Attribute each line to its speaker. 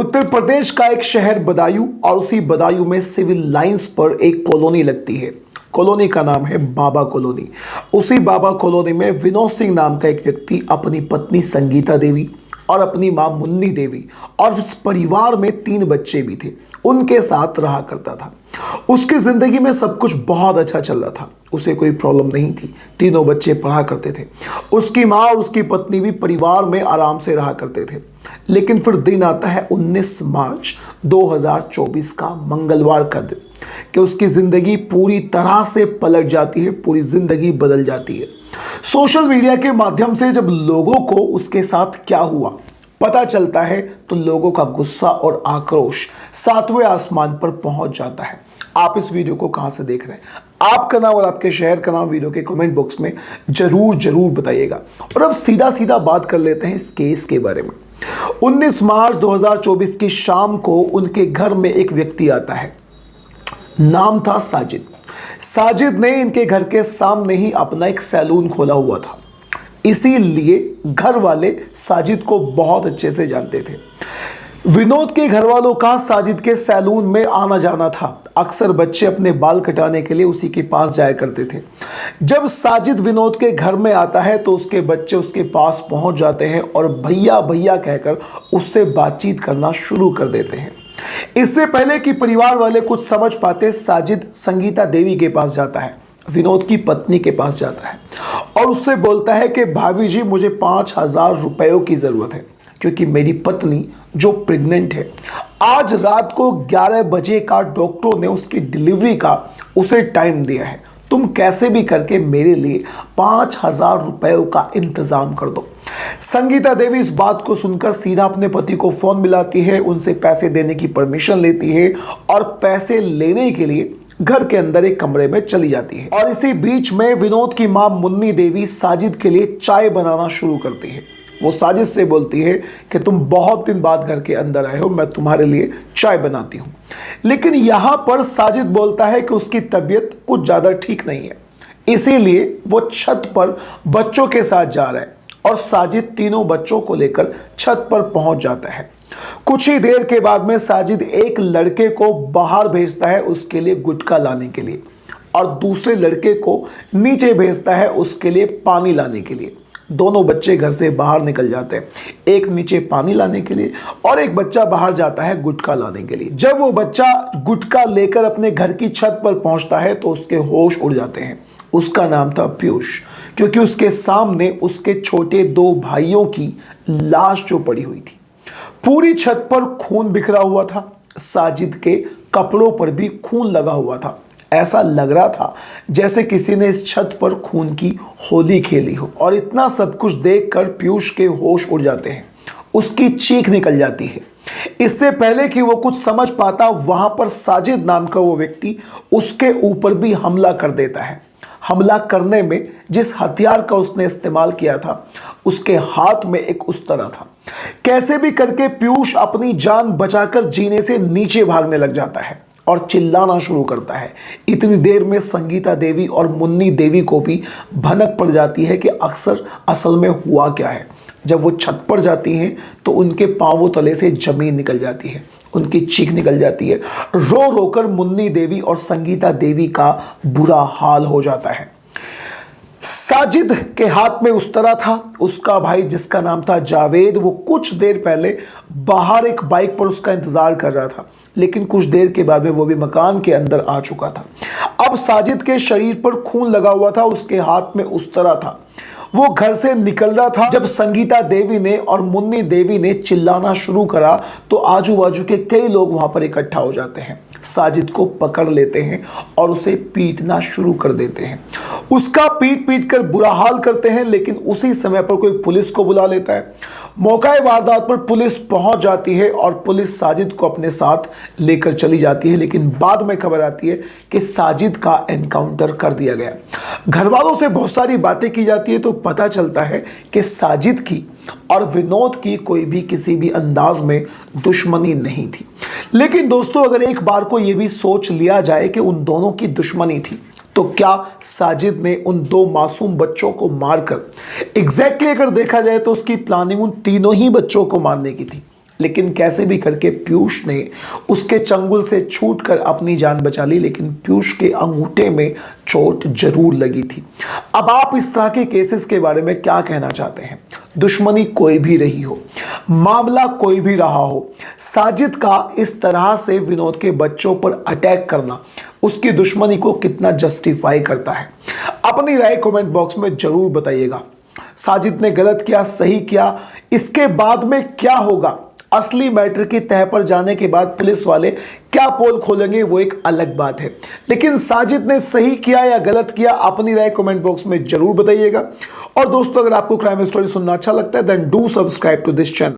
Speaker 1: उत्तर प्रदेश का एक शहर बदायूं और उसी बदायूं में सिविल लाइंस पर एक कॉलोनी लगती है। कॉलोनी का नाम है बाबा कॉलोनी। उसी बाबा कॉलोनी में विनोद सिंह नाम का एक व्यक्ति अपनी पत्नी संगीता देवी और अपनी मां मुन्नी देवी और उस परिवार में 3 बच्चे भी थे, उनके साथ रहा करता था। उसकी जिंदगी में सब कुछ बहुत अच्छा चल रहा था, उसे कोई प्रॉब्लम नहीं थी। तीनों बच्चे पढ़ा करते थे। उसकी माँ और उसकी पत्नी भी परिवार में आराम से रहा करते थे। लेकिन फिर दिन आता है 19 मार्च 2024 का, मंगलवार का दिन, कि उसकी जिंदगी पूरी तरह से पलट जाती है, पूरी जिंदगी बदल जाती है। सोशल मीडिया के माध्यम से जब लोगों को उसके साथ क्या हुआ पता चलता है तो लोगों का गुस्सा और आक्रोश 7वें आसमान पर पहुंच जाता है। आप इस वीडियो को कहां से देख रहे हैं, आपका नाम और आपके शहर का नाम वीडियो के कमेंट बॉक्स में जरूर बताइएगा। और अब सीधा बात कर लेते हैं इस केस के बारे में। 19 मार्च 2024 की शाम को उनके घर में एक व्यक्ति आता है, नाम था साजिद। साजिद ने इनके घर के सामने ही अपना एक सैलून खोला हुआ था, इसीलिए घर वाले साजिद को बहुत अच्छे से जानते थे। विनोद के घर वालों का साजिद के सैलून में आना जाना था। अक्सर बच्चे अपने बाल कटाने के लिए उसी के पास जाया करते थे। जब साजिद विनोद के घर में आता है तो उसके बच्चे उसके पास पहुंच जाते हैं और भैया भैया कहकर उससे बातचीत करना शुरू कर देते हैं। इससे पहले कि परिवार वाले कुछ समझ पाते, साजिद संगीता देवी के पास जाता है, विनोद की पत्नी के पास जाता है और उससे बोलता है कि भाभी जी, मुझे 5,000 रुपयों की ज़रूरत है क्योंकि मेरी पत्नी जो प्रेग्नेंट है, आज रात को 11 बजे का डॉक्टरों ने उसकी डिलीवरी का उसे टाइम दिया है। तुम कैसे भी करके मेरे लिए 5,000 रुपयों का इंतज़ाम कर दो। संगीता देवी इस बात को सुनकर सीधा अपने पति को फ़ोन मिलाती है, उनसे पैसे देने की परमिशन लेती है और पैसे लेने के लिए घर के अंदर एक कमरे में चली जाती है। और इसी बीच में विनोद की मां मुन्नी देवी साजिद के लिए चाय बनाना शुरू करती है। वो साजिद से बोलती है कि तुम बहुत दिन बाद घर के अंदर आए हो, मैं तुम्हारे लिए चाय बनाती हूँ। लेकिन यहाँ पर साजिद बोलता है कि उसकी तबीयत कुछ ज़्यादा ठीक नहीं है, इसीलिए वो छत पर बच्चों के साथ जा रहा है और साजिद तीनों बच्चों को लेकर छत पर पहुँच जाता है। कुछ ही देर के बाद में साजिद एक लड़के को बाहर भेजता है उसके लिए गुटखा लाने के लिए और दूसरे लड़के को नीचे भेजता है उसके लिए पानी लाने के लिए। दोनों बच्चे घर से बाहर निकल जाते हैं, एक नीचे पानी लाने के लिए और एक बच्चा बाहर जाता है गुटखा लाने के लिए। जब वो बच्चा गुटखा लेकर अपने घर की छत पर पहुंचता है तो उसके होश उड़ जाते हैं। उसका नाम था पीयूष, क्योंकि उसके सामने उसके छोटे 2 भाइयों की लाश जो पड़ी हुई थी। पूरी छत पर खून बिखरा हुआ था, साजिद के कपड़ों पर भी खून लगा हुआ था। ऐसा लग रहा था जैसे किसी ने इस छत पर खून की होली खेली हो। और इतना सब कुछ देखकर पीयूष के होश उड़ जाते हैं, उसकी चीख निकल जाती है। इससे पहले कि वो कुछ समझ पाता, वहां पर साजिद नाम का वो व्यक्ति उसके ऊपर भी हमला कर देता है। हमला करने में जिस हथियार का उसने इस्तेमाल किया था, उसके हाथ में एक उस्तरा था। कैसे भी करके पीयूष अपनी जान बचाकर जीने से नीचे भागने लग जाता है और चिल्लाना शुरू करता है। इतनी देर में संगीता देवी और मुन्नी देवी को भी भनक पड़ जाती है कि असल में हुआ क्या है। जब वो छत पर जाती हैं तो उनके पांवों तले से जमीन निकल जाती है, उनकी चीख निकल जाती है। रो रोकर मुन्नी देवी और संगीता देवी का बुरा हाल हो जाता है। साजिद के हाथ में उस्तरा था। उसका भाई जिसका नाम था जावेद, वो कुछ देर पहले बाहर एक बाइक पर उसका इंतजार कर रहा था, लेकिन कुछ देर के बाद में वो भी मकान के अंदर आ चुका था। अब साजिद के शरीर पर खून लगा हुआ था, उसके हाथ में उस्तरा था। वो घर से निकल रहा था। जब संगीता देवी ने और मुन्नी देवी ने चिल्लाना शुरू करा तो आजू बाजू के कई लोग वहां पर इकट्ठा हो जाते हैं, साजिद को पकड़ लेते हैं और उसे पीटना शुरू कर देते हैं। उसका पीट कर बुरा हाल करते हैं, लेकिन उसी समय पर कोई पुलिस को बुला लेता है। मौका वारदात पर पुलिस पहुंच जाती है और पुलिस साजिद को अपने साथ लेकर चली जाती है। लेकिन बाद में खबर आती है कि साजिद का एनकाउंटर कर दिया गया। घर वालों से बहुत सारी बातें की जाती है तो पता चलता है कि साजिद की और विनोद की कोई भी किसी भी अंदाज में दुश्मनी नहीं थी। लेकिन दोस्तों, अगर एक बार को यह भी सोच लिया जाए कि उन दोनों की दुश्मनी थी, तो क्या साजिद ने उन 2 मासूम बच्चों को मारकर, एग्जैक्टली अगर देखा जाए तो उसकी प्लानिंग उन तीनों ही बच्चों को मारने की थी। लेकिन कैसे भी करके पीयूष ने उसके चंगुल से छूटकर अपनी जान बचा ली, लेकिन पीयूष के अंगूठे में चोट जरूर लगी थी। अब आप इस तरह के केसेस के बारे में क्या कहना चाहते हैं? दुश्मनी कोई भी रही हो, मामला कोई भी रहा हो, साजिद का इस तरह से विनोद के बच्चों पर अटैक करना उसकी दुश्मनी को कितना जस्टिफाई करता है? अपनी राय कमेंट बॉक्स में जरूर बताइएगा। साजिद ने गलत किया, सही किया, इसके बाद में क्या होगा? असली मैटर की तह पर जाने के बाद पुलिस वाले क्या पोल खोलेंगे वो एक अलग बात है, लेकिन साजिद ने सही किया या गलत किया, अपनी राय कमेंट बॉक्स में जरूर बताइएगा। और दोस्तों, अगर आपको क्राइम स्टोरी सुनना अच्छा लगता है then do subscribe to this channel.